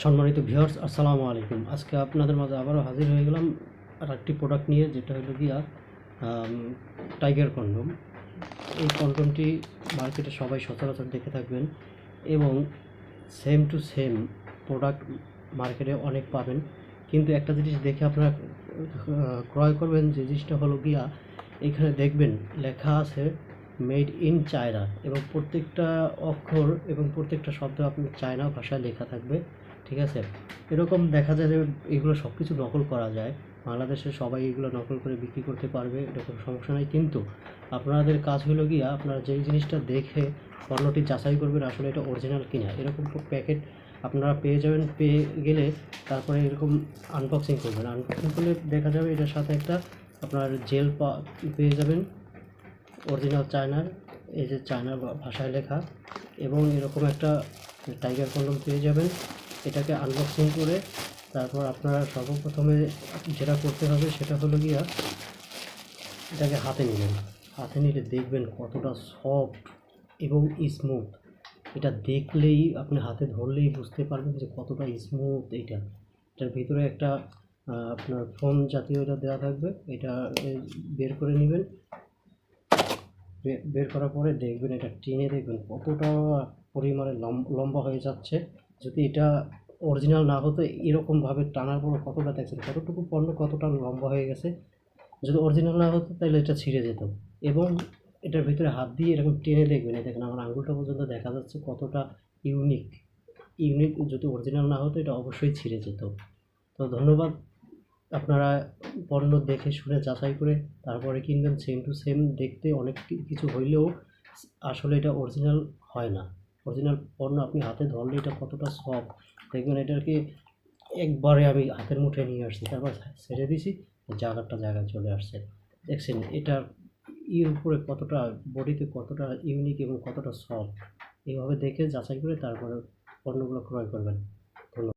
সম্মানিত ভিউয়ার্স, আসসালামু আলাইকুম। আজকে আপনাদের মাঝে আবারও হাজির হয়ে গেলাম আর একটি প্রোডাক্ট নিয়ে, যেটা হলো গিয়া টাইগার কন্ডম। এই কন্ডমটি মার্কেটে সবাই সচরাচর দেখে থাকবেন এবং সেম টু সেম প্রোডাক্ট মার্কেটে অনেক পাবেন, কিন্তু একটা জিনিস দেখে আপনারা ক্রয় করবেন। যে জিনিসটা হলো গিয়া, এখানে দেখবেন লেখা আছে মেড ইন চায়না, এবং প্রত্যেকটা অক্ষর এবং প্রত্যেকটা শব্দ আপনার চায়না ভাষায় লেখা থাকবে। ঠিক আছে? এরকম দেখা যায় যে এগুলো সব কিছু নকল করা যায়। বাংলাদেশে সবাই এগুলো নকল করে বিক্রি করতে পারবে, এটা কোনো সমস্যা নাই। কিন্তু আপনাদের কাজ হলো গিয়া, আপনারা যেই জিনিসটা দেখে পণ্যটি যাচাই করবেন আসলে এটা অরিজিনাল কিনা। এরকম প্যাকেট আপনারা পেয়ে যাবেন, পেয়ে গেলে তারপরে এরকম আনবক্সিং করবেন। আনবক্সিং করলে দেখা যাবে এটার সাথে একটা আপনার জেল পেয়ে যাবেন, অরিজিনাল চায়নার, এই যে চায়নার ভাষায় লেখা, এবং এরকম একটা টাইগার কন্ডম পেয়ে যাবেন। এটাকে আনবক্সিং করে তারপর আপনারা সর্বপ্রথমে যেটা করতে হবে সেটা হলো গিয়া, এটাকে হাতে নেবেন। হাতে নিলে দেখবেন কতটা সফট এবং স্মুথ। এটা দেখলেই, আপনি হাতে ধরলেই বুঝতে পারবেন যে কতটা স্মুথ এটা। এটার ভিতরে একটা আপনার ফোম জাতীয় এটা দেওয়া থাকবে। এটা বের করে নেবেন। বের করার পরে দেখবেন, এটা টেনে দেখবেন কতটা পরিমাণে লম্বা হয়ে যাচ্ছে। যদি এটা অরিজিনাল না হতো, এরকমভাবে টানার পর কতটা দেখছেন, কতটুকু পণ্য কতটা লম্বা হয়ে গেছে। যদি অরিজিনাল না হতো তাহলে এটা ছিঁড়ে যেত। এবং এটার ভিতরে হাত দিয়ে এরকম টেনে দেখবেন, এই দেখেন আমার আঙুলটা পর্যন্ত দেখা যাচ্ছে কতটা ইউনিক। যদি অরিজিনাল না হতো এটা অবশ্যই ছিঁড়ে যেত। তো ধন্যবাদ। আপনারা পণ্য দেখে শুনে যাচাই করে তারপরে কিনবেন। সেম টু সেম দেখতে অনেক কিছু হইলেও আসলে এটা অরিজিনাল হয় না। অরিজিনাল পণ্য আপনি হাতে ধরলে এটা কতটা সফট দেখবেন। এটাকে একবারে আমি হাতের মুঠোয় নিয়ে আসছি, তারপর ছেড়ে দিছি, জায়গায় চলে আসছে। দেখছেন এটার উপরে কতটা, বডিতে কতটা ইউনিক এবং কতটা সফট। এইভাবে দেখে যাচাই করে তারপরে পণ্যগুলো ক্রয় করবেন।